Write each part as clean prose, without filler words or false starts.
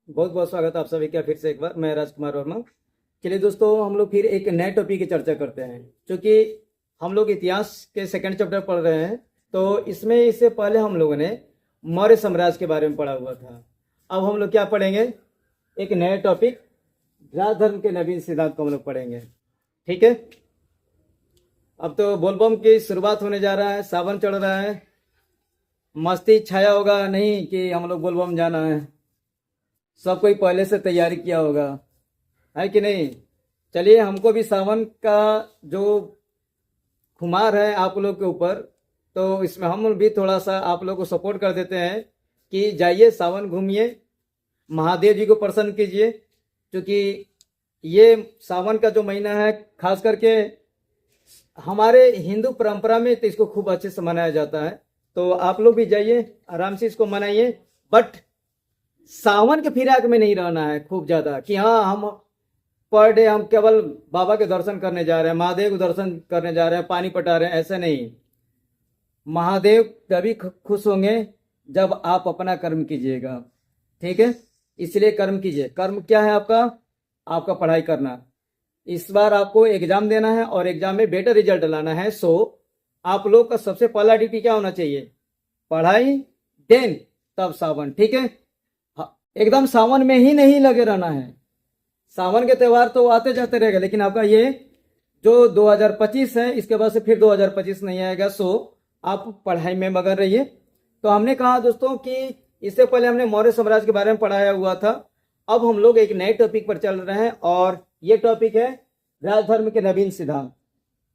बहुत बहुत स्वागत है आप सभी का फिर से एक बार। मैं राजकुमार वर्मा। चलिए दोस्तों, हम लोग फिर एक नए टॉपिक की चर्चा करते हैं। क्योंकि हम लोग इतिहास के सेकंड चैप्टर पढ़ रहे हैं, तो इसमें इससे पहले हम लोगों ने मौर्य साम्राज्य के बारे में पढ़ा हुआ था। अब हम लोग क्या पढ़ेंगे? एक नया टॉपिक, राजधर्म के नवीन सिद्धांत को हम लोग पढ़ेंगे। ठीक है। अब तो बोलबम की शुरुआत होने जा रहा है, सावन चढ़ रहा है। मस्ती छाया होगा नहीं कि हम लोग बोलबम जाना है। सब कोई पहले से तैयारी किया होगा, है कि नहीं? चलिए, हमको भी सावन का जो खुमार है आप लोग के ऊपर, तो इसमें हम भी थोड़ा सा आप लोग को सपोर्ट कर देते हैं कि जाइए सावन घूमिए, महादेव जी को प्रसन्न कीजिए। क्योंकि ये सावन का जो महीना है, खास करके हमारे हिंदू परंपरा में तो इसको खूब अच्छे से मनाया जाता है। तो आप लोग भी जाइए, आराम से इसको मनाइए। बट सावन के फिराक में नहीं रहना है खूब ज्यादा कि हाँ हम पर डे हम केवल बाबा के दर्शन करने जा रहे हैं, महादेव के दर्शन करने जा रहे हैं, पानी पटा रहे हैं, ऐसा नहीं। महादेव तभी खुश होंगे जब आप अपना कर्म कीजिएगा। ठीक है। इसलिए कर्म कीजिए। कर्म क्या है आपका? आपका पढ़ाई करना। इस बार आपको एग्जाम देना है और एग्जाम में बेटर रिजल्ट लाना है। सो आप लोग का सबसे पहला ड्यूटी क्या होना चाहिए? पढ़ाई, देन तब सावन। ठीक है। एकदम सावन में ही नहीं लगे रहना है। सावन के त्यौहार तो आते जाते रहेगा, लेकिन आपका ये जो 2025 है, इसके बाद से फिर 2025 नहीं आएगा। सो आप पढ़ाई में मगन रहिए। तो हमने कहा दोस्तों कि इससे पहले हमने मौर्य साम्राज्य के बारे में पढ़ाया हुआ था। अब हम लोग एक नए टॉपिक पर चल रहे हैं और ये टॉपिक है राजधर्म के नवीन सिद्धांत।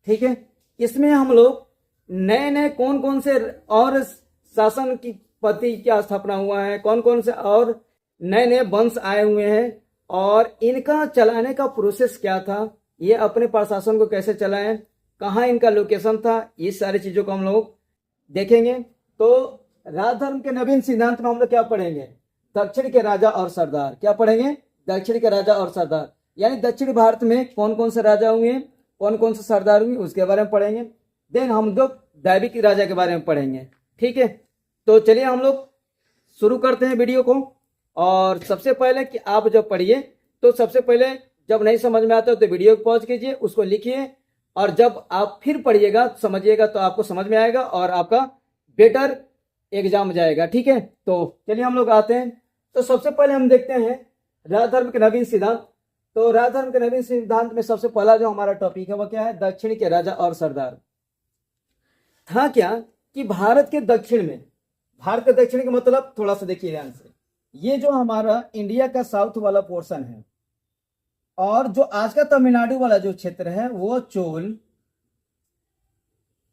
ठीक है। इसमें हम लोग नए नए कौन कौन से और शासन की पद्धति क्या स्थापना हुआ है, कौन कौन से और नए नए वंश आए हुए हैं और इनका चलाने का प्रोसेस क्या था, ये अपने प्रशासन को कैसे चलाएं, कहाँ इनका लोकेशन था, ये सारी चीज़ों को हम लोग देखेंगे। तो राजधर्म के नवीन सिद्धांत में हम लोग क्या पढ़ेंगे? दक्षिण के राजा और सरदार। क्या पढ़ेंगे? दक्षिण के राजा और सरदार, यानी दक्षिण भारत में कौन कौन से राजा हुए, कौन कौन से सरदार हुए, उसके बारे में पढ़ेंगे। देन हम लोग दैविक राजा के बारे में पढ़ेंगे। ठीक है। तो चलिए हम लोग शुरू करते हैं वीडियो को। और सबसे पहले कि आप जब पढ़िए तो सबसे पहले जब नहीं समझ में आता तो वीडियो को पॉज कीजिए, उसको लिखिए, और जब आप फिर पढ़िएगा समझिएगा तो आपको समझ में आएगा और आपका बेटर एग्जाम जाएगा। ठीक है। तो चलिए हम लोग आते हैं। तो सबसे पहले हम देखते हैं राजधर्म के नवीन सिद्धांत। तो राजधर्म के नवीन सिद्धांत में सबसे पहला जो हमारा टॉपिक है वो क्या है? दक्षिण के राजा और सरदार। था क्या कि भारत के दक्षिण में, भारत के दक्षिण का मतलब थोड़ा सा देखिए ध्यान से, ये जो हमारा इंडिया का साउथ वाला पोर्शन है और जो आज का तमिलनाडु वाला जो क्षेत्र है वो चोल,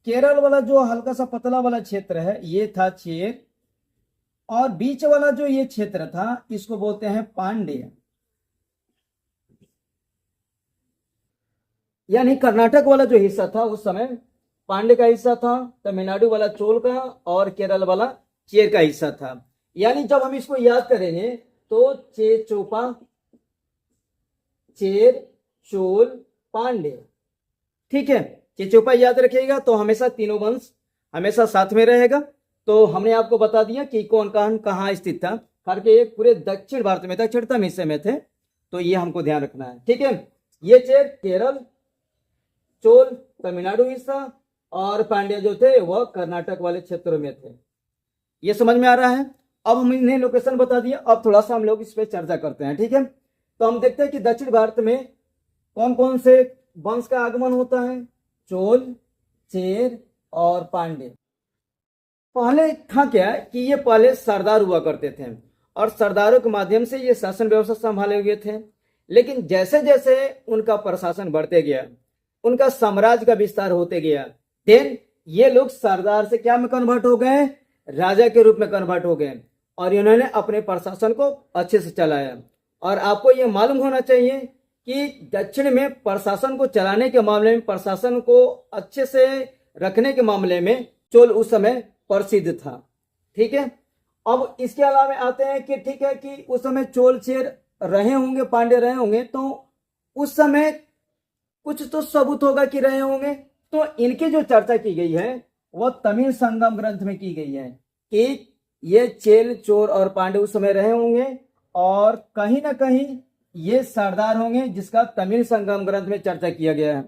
केरल वाला जो हल्का सा पतला वाला क्षेत्र है ये था चेर, और बीच वाला जो ये क्षेत्र था इसको बोलते हैं पांड्य। यानी कर्नाटक वाला जो हिस्सा था उस समय पांड्य का हिस्सा था, तमिलनाडु वाला चोल का और केरल वाला चेर का हिस्सा था। यानी जब हम इसको याद करेंगे तो चोपा, चेर, चोल, पांड्य। ठीक है। चेचोपा याद रखिएगा तो हमेशा तीनों वंश हमेशा साथ में रहेगा। तो हमने आपको बता दिया कि कौन कहाँ स्थित था, करके ये पूरे दक्षिण भारत में, दक्षिणतम हिस्से में थे। तो ये हमको ध्यान रखना है। ठीक है। ये चेर केरल, चोल तमिलनाडु हिस्सा और पांड्य जो थे वह कर्नाटक वाले क्षेत्रों में थे। ये समझ में आ रहा है? अब हम इन्हें लोकेशन बता दिया, अब थोड़ा सा हम लोग इस पर चर्चा करते हैं। ठीक है। तो हम देखते हैं कि दक्षिण भारत में कौन कौन से वंश का आगमन होता है? चोल, चेर और पांड्य। पहले था क्या कि ये पहले सरदार हुआ करते थे और सरदारों के माध्यम से ये शासन व्यवस्था संभाले हुए थे। लेकिन जैसे जैसे उनका प्रशासन बढ़ते गया, उनका साम्राज्य का विस्तार होते गया, देन ये लोग सरदार से क्या में कन्वर्ट हो गए? राजा के रूप में कन्वर्ट हो गए और इन्होंने अपने प्रशासन को अच्छे से चलाया। और आपको ये मालूम होना चाहिए कि दक्षिण में प्रशासन को चलाने के मामले में, प्रशासन को अच्छे से रखने के मामले में चोल उस समय प्रसिद्ध था। ठीक है। अब इसके अलावा आते हैं कि ठीक है कि उस समय चोल चेर रहे होंगे, पांड्य रहे होंगे, तो उस समय कुछ तो सबूत होगा कि रहे होंगे। तो इनकी जो चर्चा की गई है वह तमिल संगम ग्रंथ में की गई है कि ये चेल, चोर और पांडे उस समय रहे होंगे और कहीं ना कहीं ये सरदार होंगे जिसका तमिल संगम ग्रंथ में चर्चा किया गया है।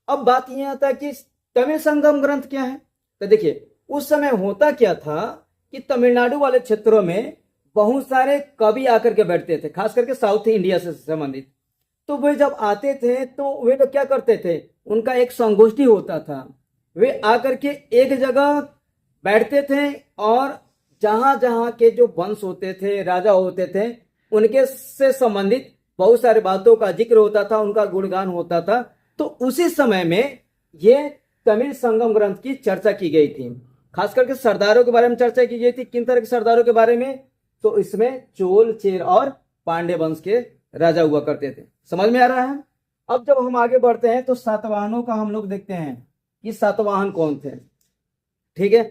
अब बात यह आता है कि तमिल संगम ग्रंथ क्या है। तो देखिए उस समय होता क्या था कि तमिलनाडु वाले क्षेत्रों में बहुत सारे कवि आकर के बैठते थे, खास करके साउथ इंडिया से संबंधित। तो वे जब आते थे तो वे लोग क्या करते थे, उनका एक संगोष्ठी होता था। वे आकर के एक जगह बैठते थे और जहां जहां के जो वंश होते थे, राजा होते थे, उनके से संबंधित बहुत सारी बातों का जिक्र होता था, उनका गुणगान होता था। तो उसी समय में ये तमिल संगम ग्रंथ की चर्चा की गई थी। खास करके सरदारों के बारे में चर्चा की गई थी। किन तरह के सरदारों के बारे में, तो इसमें चोल, चेर और पांडे वंश के राजा हुआ करते थे। समझ में आ रहा है। अब जब हम आगे बढ़ते हैं तो सातवाहनों का हम लोग देखते हैं कि सातवाहन कौन थे। ठीक है,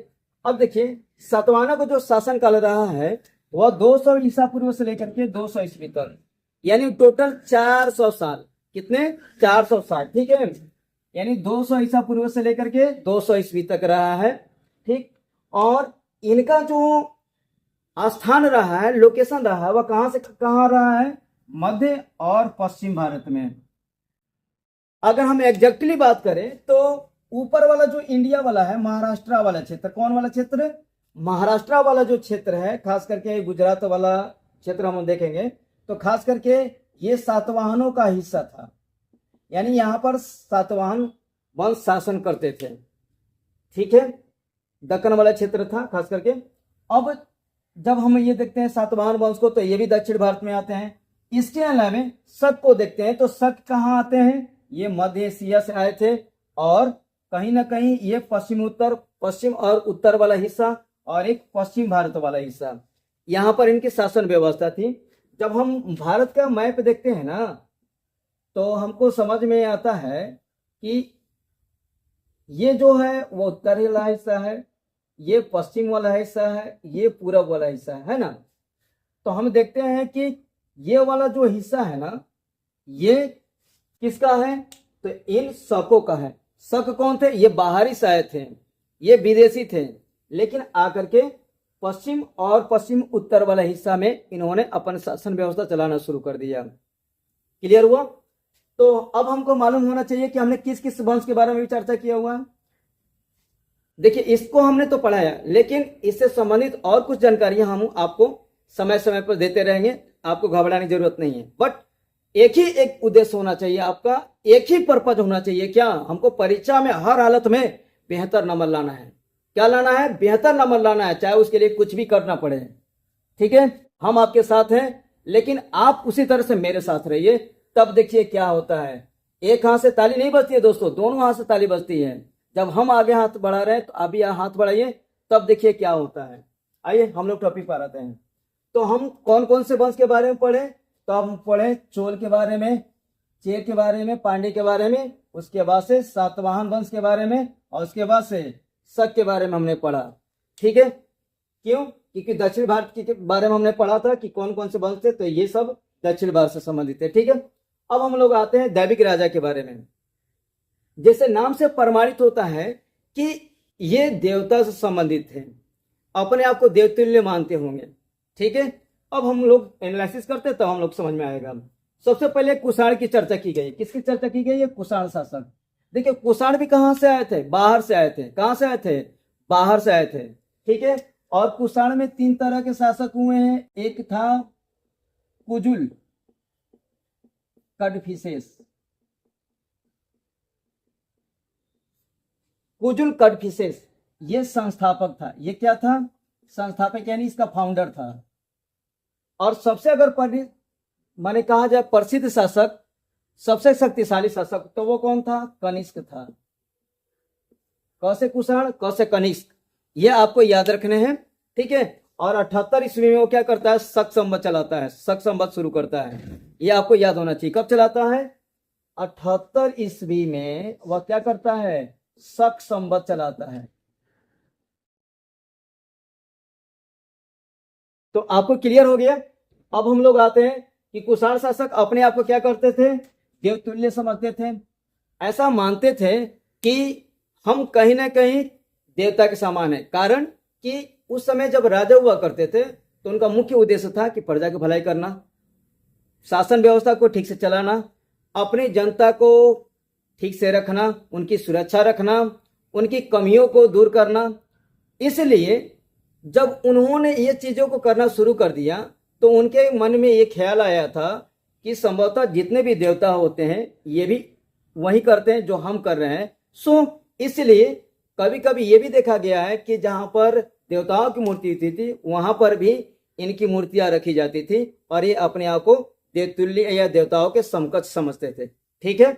अब देखिए सातवाहनों का जो शासन काल रहा है वह 200 ईसा पूर्व से लेकर के 200 ईस्वी तक, यानी टोटल 400 साल। कितने? 400 साल। ठीक है, यानी 200 ईसा पूर्व से लेकर के 200 ईस्वी तक रहा है। ठीक, और इनका जो स्थान रहा है, लोकेशन रहा है, वह कहां से कहां रहा है? मध्य और पश्चिम भारत में। अगर हम एग्जैक्टली बात करें तो ऊपर वाला जो इंडिया वाला है, महाराष्ट्र वाला क्षेत्र, कौन वाला क्षेत्र? महाराष्ट्र वाला जो क्षेत्र है, खास करके गुजरात वाला क्षेत्र हम देखेंगे तो खास करके ये सातवाहनों का हिस्सा था। यानी यहां पर सातवाहन वंश शासन करते थे। ठीक है, दक्कन वाला क्षेत्र था खास करके। अब जब हम ये देखते हैं सातवाहन वंश को, तो ये भी दक्षिण भारत में आते हैं। इसके अलावा शक को देखते हैं तो शक कहाँ आते हैं? ये मध्य एशिया से आए थे और कहीं ना कहीं ये पश्चिम और उत्तर वाला हिस्सा और एक पश्चिम भारत वाला हिस्सा, यहाँ पर इनकी शासन व्यवस्था थी। जब हम भारत का मैप देखते हैं ना तो हमको समझ में आता है कि ये जो है वो उत्तर वाला हिस्सा है, ये पश्चिम वाला हिस्सा है, ये पूरब वाला हिस्सा है ना। तो हम देखते हैं कि ये वाला जो हिस्सा है ना, ये किसका है? तो इन शकों का है। शक कौन थे? ये बाहरी से आए थे, ये विदेशी थे, लेकिन आकर के पश्चिम और पश्चिम उत्तर वाला हिस्सा में इन्होंने अपन शासन व्यवस्था चलाना शुरू कर दिया। क्लियर हुआ? तो अब हमको मालूम होना चाहिए कि हमने किस किस वंश के बारे में भी चर्चा किया हुआ है। देखिए इसको हमने तो पढ़ाया, लेकिन इससे संबंधित और कुछ जानकारियां हम आपको समय समय पर देते रहेंगे। आपको घबराने की जरूरत नहीं है, बट एक उद्देश्य होना चाहिए आपका, एक ही पर्पज होना चाहिए। क्या? हमको परीक्षा में हर हालत में बेहतर नंबर लाना है। क्या लाना है? बेहतर नंबर लाना है, चाहे उसके लिए कुछ भी करना पड़े। ठीक है, हम आपके साथ हैं, लेकिन आप उसी तरह से मेरे साथ रहिए। तब देखिए क्या होता है। एक हाथ से ताली नहीं बजती है दोस्तों, दोनों हाथ से ताली बजती है। जब हम आगे हाथ बढ़ा रहे हैं तो अभी हाथ बढ़ाइए, तब देखिए क्या होता है। आइए हम लोग टॉपिक पर आते हैं। तो हम कौन कौन से वंश के बारे में पढ़े? तो हम पढ़े चोल के बारे में, चेर के बारे में, पांडे के बारे में, उसके बाद से सातवाहन वंश के बारे में, और उसके बाद से शक के बारे में हमने पढ़ा। ठीक है, क्यों? क्योंकि दक्षिण भारत के बारे में हमने पढ़ा था कि कौन कौन से वंश थे, तो ये सब दक्षिण भारत से संबंधित है। ठीक है, अब हम लोग आते हैं दैविक राजा के बारे में। जैसे नाम से प्रमाणित होता है कि ये देवता से संबंधित थे, अपने आप को देवतुल्य मानते होंगे। ठीक है, अब हम लोग एनालिसिस करते तो हम लोग समझ में आएगा। सबसे पहले कुषाण की चर्चा की गई। किसकी चर्चा की गई है? कुषाण शासक। देखिए कुषाण भी कहां से आए थे? बाहर से आए थे। कहां से आए थे? बाहर से आए थे। ठीक है, और कुषाण में 3 तरह के शासक हुए हैं। एक था कुजुल कडफिसेस। कुजुल कडफिसेस ये संस्थापक था। ये क्या था? संस्थापक, यानी इसका फाउंडर था। और सबसे अगर माने कहा जाए प्रसिद्ध शासक, सबसे शक्तिशाली शासक, तो वो कौन था? कनिष्क था। क से कुषाण, क से कनिष्क, ये आपको याद रखने हैं। ठीक है, और 78 ईस्वी में वो क्या करता है? शक संवत चलाता है, शक संवत शुरू करता है। ये आपको याद होना चाहिए। कब चलाता है? 78 ईस्वी में वह क्या करता है? शक संवत चलाता है। तो आपको क्लियर हो गया। अब हम लोग आते हैं कि कुषाण शासक अपने आप को क्या करते थे? देवतुल्य समझते थे। ऐसा मानते थे कि हम कहीं ना कहीं देवता के समान है। कारण कि उस समय जब राजा हुआ करते थे तो उनका मुख्य उद्देश्य था कि प्रजा की भलाई करना, शासन व्यवस्था को ठीक से चलाना, अपनी जनता को ठीक से रखना, उनकी सुरक्षा रखना, उनकी कमियों को दूर करना। इसलिए जब उन्होंने ये चीज़ों को करना शुरू कर दिया तो उनके मन में ये ख्याल आया था कि संभवतः जितने भी देवता होते हैं ये भी वही करते हैं जो हम कर रहे हैं। सो इसलिए कभी कभी ये भी देखा गया है कि जहाँ पर देवताओं की मूर्ति होती थी वहाँ पर भी इनकी मूर्तियाँ रखी जाती थी और ये अपने आप को देवतुल्य या देवताओं के समकक्ष समझते थे। ठीक है,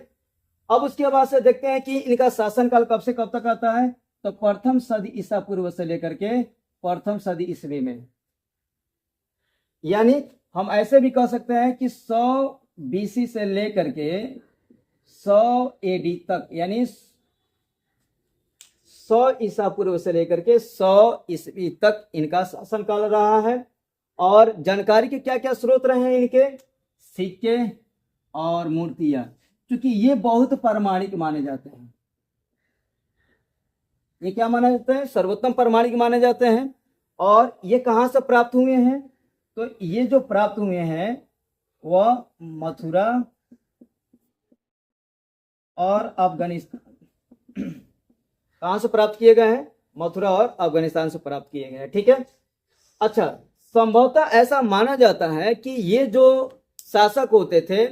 अब उसके बाद से देखते हैं कि इनका शासनकाल कब से कब तक आता है। तो प्रथम सदी ईसा पूर्व से लेकर के प्रथम सदी ईस्वी में, यानी हम ऐसे भी कह सकते हैं कि 100 बीसी से लेकर के 100 एडी तक, यानी 100 ईसा पूर्व से लेकर के 100 ईस्वी तक इनका शासनकाल रहा है। और जानकारी के क्या क्या स्रोत रहे हैं इनके, सिक्के और मूर्तियां, क्योंकि ये बहुत प्रामाणिक माने जाते हैं। ये क्या माना जाता है, सर्वोत्तम प्रामाणिक माने जाते हैं। और ये कहाँ से प्राप्त हुए हैं, तो ये जो प्राप्त हुए हैं वह मथुरा और अफगानिस्तान, कहाँ से प्राप्त किए गए हैं, मथुरा और अफगानिस्तान से प्राप्त किए गए हैं। ठीक है, अच्छा, संभवतः ऐसा माना जाता है कि ये जो शासक होते थे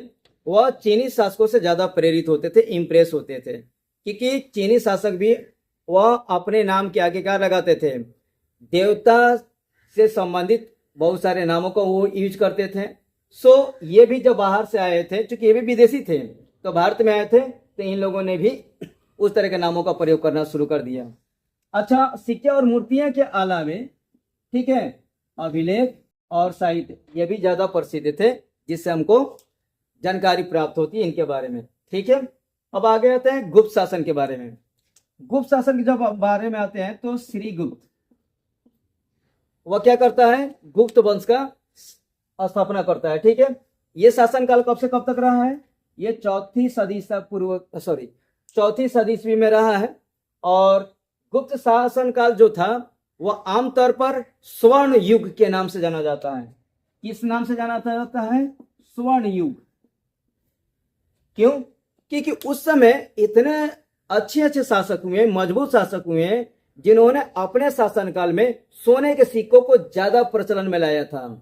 वह चीनी शासकों से ज्यादा प्रेरित होते थे, इंप्रेस होते थे, क्योंकि चीनी शासक भी वह अपने नाम के आगे क्या लगाते थे, देवता से संबंधित बहुत सारे नामों को वो यूज करते थे। सो ये भी जब बाहर से आए थे, चूंकि ये भी विदेशी थे तो भारत में आए थे, तो इन लोगों ने भी उस तरह के नामों का प्रयोग करना शुरू कर दिया। अच्छा, सिक्के और मूर्तियां के अलावे, ठीक है, अभिलेख और साहित्य ये भी ज्यादा प्रसिद्ध थे, जिससे हमको जानकारी प्राप्त होती है इनके बारे में। ठीक है, अब आगे आते हैं गुप्त शासन के बारे में। गुप्त शासन के जब बारे में आते हैं तो श्री गुप्त, वह क्या करता है, गुप्त वंश का स्थापना करता है। ठीक है, ये शासनकाल कब से कब तक रहा है, ये चौथी सदी ईस्वी में रहा है। और गुप्त शासनकाल जो था वह आमतौर पर स्वर्ण युग के नाम से जाना जाता है। किस नाम से जाना जाता है, स्वर्ण युग। क्यों, क्योंकि उस समय इतने अच्छे अच्छे शासक हुए, मजबूत शासक हुए, जिन्होंने अपने शासनकाल में सोने के सिक्कों को ज्यादा प्रचलन में लाया था।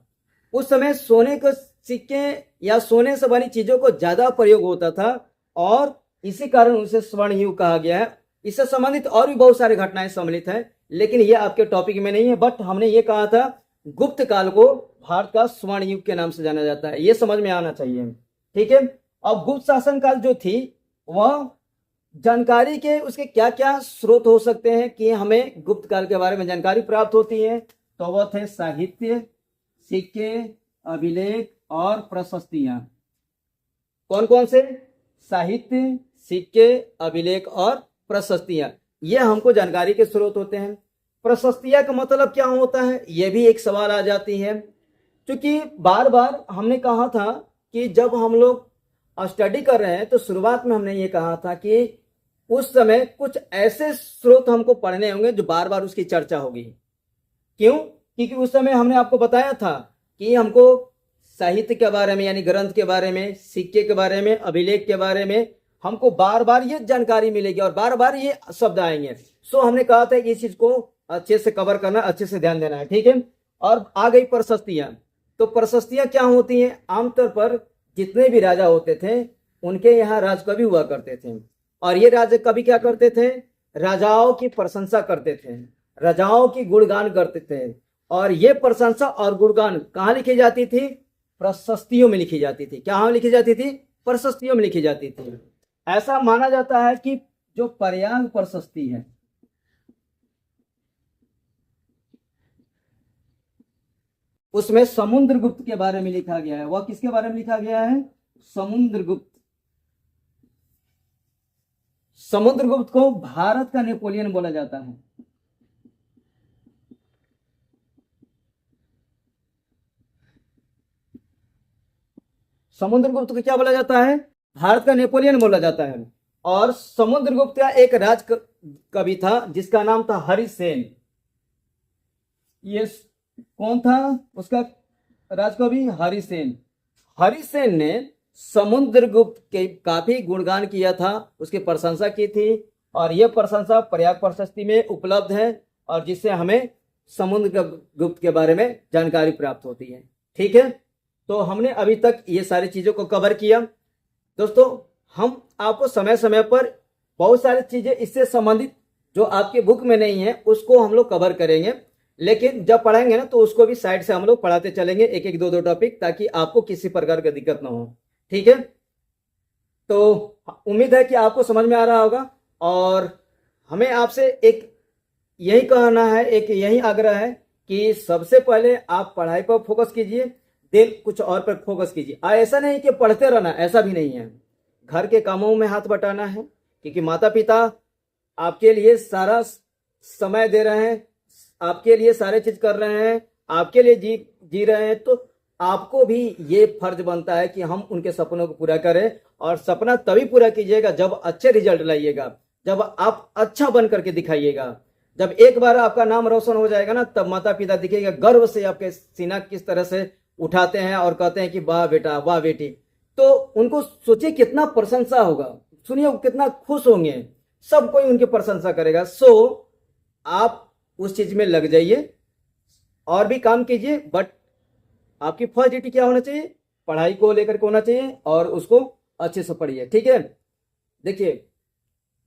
उस समय सोने के सिक्के या सोने से बनी चीजों को ज्यादा प्रयोग होता था और इसी कारण उसे स्वर्ण युग कहा गया है। इससे संबंधित और भी बहुत सारी घटनाएं सम्मिलित हैं, लेकिन ये आपके टॉपिक में नहीं है। बट हमने ये कहा था गुप्त काल को भारत का स्वर्ण युग के नाम से जाना जाता है, ये समझ में आना चाहिए। ठीक है, अब गुप्त शासनकाल जो थी वह जानकारी के उसके क्या क्या स्रोत हो सकते हैं कि हमें गुप्त काल के बारे में जानकारी प्राप्त होती है, तो वह थे साहित्य, सिक्के, अभिलेख और प्रशस्तियां। कौन कौन से, साहित्य, सिक्के, अभिलेख और प्रशस्तियां, ये हमको जानकारी के स्रोत होते हैं। प्रशस्तियां का मतलब क्या होता है, यह भी एक सवाल आ जाती है, क्योंकि बार बार हमने कहा था कि जब हम लोग स्टडी कर रहे हैं तो शुरुआत में हमने ये कहा था कि उस समय कुछ ऐसे स्रोत हमको पढ़ने होंगे जो बार बार उसकी चर्चा होगी। क्यों, क्योंकि उस समय हमने आपको बताया था कि हमको साहित्य के बारे में यानी ग्रंथ के बारे में, सिक्के के बारे में, अभिलेख के बारे में हमको बार बार ये जानकारी मिलेगी और बार बार ये शब्द आएंगे। सो हमने कहा था कि इस चीज को अच्छे से कवर करना, अच्छे से ध्यान देना है। ठीक है, और आ गई प्रशस्तियां। तो प्रशस्तियां क्या होती हैं, आमतौर पर जितने भी राजा होते थे उनके यहाँ राजकवि हुआ करते थे और ये राजकवि क्या करते थे, राजाओं की प्रशंसा करते थे, राजाओं की गुणगान करते थे। और ये प्रशंसा और गुणगान कहाँ लिखी जाती थी, प्रशस्तियों में लिखी जाती थी। कहाँ लिखी जाती थी, प्रशस्तियों में लिखी जाती थी। ऐसा माना जाता है कि जो प्रयाग प्रशस्ति है उसमें समुद्रगुप्त के बारे में लिखा गया है। वह किसके बारे में लिखा गया है, समुद्रगुप्त। समुद्रगुप्त को भारत का नेपोलियन बोला जाता है। समुद्रगुप्त को क्या बोला जाता है, भारत का नेपोलियन बोला जाता है। और समुद्रगुप्त का एक राज कवि था जिसका नाम था हरिसेन। ये कौन था उसका राजकवि? हरिसेन। हरिसेन ने समुद्रगुप्त के काफी गुणगान किया था, उसकी प्रशंसा की थी, और यह प्रशंसा प्रयाग प्रशस्ति में उपलब्ध है, और जिससे हमें समुद्रगुप्त के बारे में जानकारी प्राप्त होती है। ठीक है, तो हमने अभी तक ये सारी चीजों को कवर किया। दोस्तों, हम आपको समय समय पर बहुत सारी चीजें इससे संबंधित जो आपके बुक में नहीं है उसको हम लोग कवर करेंगे, लेकिन जब पढ़ाएंगे ना तो उसको भी साइड से हम लोग पढ़ाते चलेंगे, एक एक दो दो टॉपिक, ताकि आपको किसी प्रकार की दिक्कत ना हो। ठीक है, तो उम्मीद है कि आपको समझ में आ रहा होगा, और हमें आपसे एक यही कहना है, एक यही आग्रह है कि सबसे पहले आप पढ़ाई पर फोकस कीजिए, देन कुछ और पर फोकस कीजिए। ऐसा नहीं कि पढ़ते रहना, ऐसा भी नहीं है। घर के कामों में हाथ बटाना है, क्योंकि माता पिता आपके लिए सारा समय दे रहे हैं, आपके लिए सारे चीज कर रहे हैं, आपके लिए जी रहे हैं, तो आपको भी ये फर्ज बनता है कि हम उनके सपनों को पूरा करें। और सपना तभी पूरा कीजिएगा जब अच्छे रिजल्ट लाइएगा, जब आप अच्छा बन करके दिखाइएगा। जब एक बार आपका नाम रोशन हो जाएगा ना, तब माता पिता दिखेगा गर्व से आपके सीना किस तरह से उठाते हैं और कहते हैं कि वाह बेटा, वाह बेटी। तो उनको सोचिए कितना प्रशंसा होगा, सुनिए कितना खुश होंगे, सब कोई उनकी प्रशंसा करेगा। सो आप उस चीज में लग जाइए और भी काम कीजिए, बट आपकी फर्स्ट ड्यूटी क्या होना चाहिए? पढ़ाई को लेकर के होना चाहिए, और उसको अच्छे से पढ़िए। ठीक है, देखिए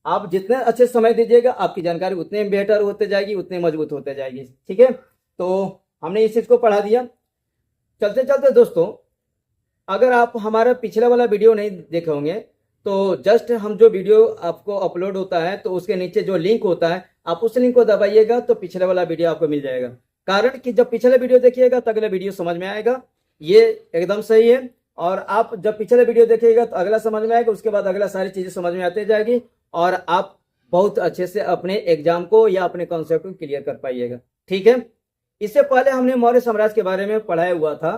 आप जितने अच्छे समय दीजिएगा आपकी जानकारी उतने बेहतर होते जाएगी, उतने मजबूत होते जाएगी। ठीक है, तो हमने इस चीज को पढ़ा दिया। चलते चलते दोस्तों, अगर आप हमारा पिछला वाला वीडियो नहीं देखे होंगे तो जस्ट हम जो वीडियो आपको अपलोड होता है तो उसके नीचे जो लिंक होता है आप उस लिंक को दबाइएगा तो पिछले वाला वीडियो आपको मिल जाएगा। कारण कि जब पिछले वीडियो देखिएगा तो अगला वीडियो समझ में आएगा, ये एकदम सही है। और आप जब पिछले वीडियो देखिएगा तो अगला समझ में आएगा, उसके बाद अगला सारी चीजें समझ में आती जाएगी, और आप बहुत अच्छे से अपने एग्जाम को या अपने कॉन्सेप्ट को क्लियर कर पाइएगा। ठीक है, इससे पहले हमने मौर्य साम्राज्य के बारे में पढ़ाया हुआ था,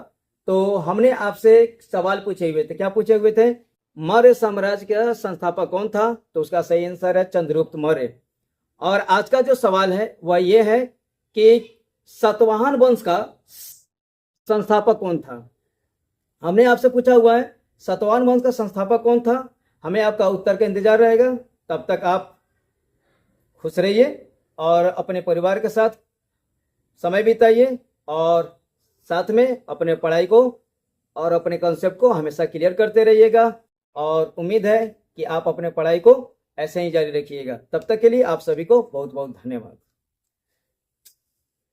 तो हमने आपसे सवाल पूछे हुए थे। क्या पूछे हुए थे? मौर्य साम्राज्य का संस्थापक कौन था? तो उसका सही आंसर है चंद्रगुप्त मौर्य। और आज का जो सवाल है वह यह है कि सातवाहन वंश का संस्थापक कौन था? हमने आपसे पूछा हुआ है सातवाहन वंश का संस्थापक कौन था। हमें आपका उत्तर का इंतजार रहेगा। तब तक आप खुश रहिए और अपने परिवार के साथ समय बिताइए, और साथ में अपने पढ़ाई को और अपने कॉन्सेप्ट को हमेशा क्लियर करते रहिएगा। और उम्मीद है कि आप अपने पढ़ाई को ऐसे ही जारी रखिएगा। तब तक के लिए आप सभी को बहुत बहुत धन्यवाद।